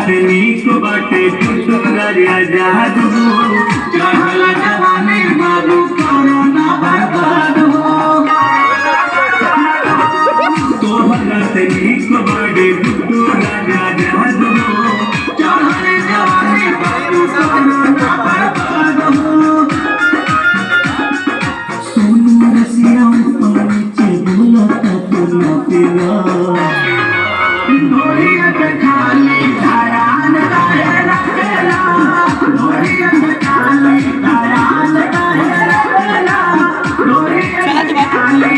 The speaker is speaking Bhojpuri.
से नीक बाटे टुटुरिया जहाज हो चढ़ल जवानी बाबू कोरोना बर्बाद हो तोहरा से नीक बाटे टुटुरिया जहाज हो चढ़ल जवानी बाबू कोरोना बर्बाद हो सोनू रसिया नीचे बोलता तू न पिला खाली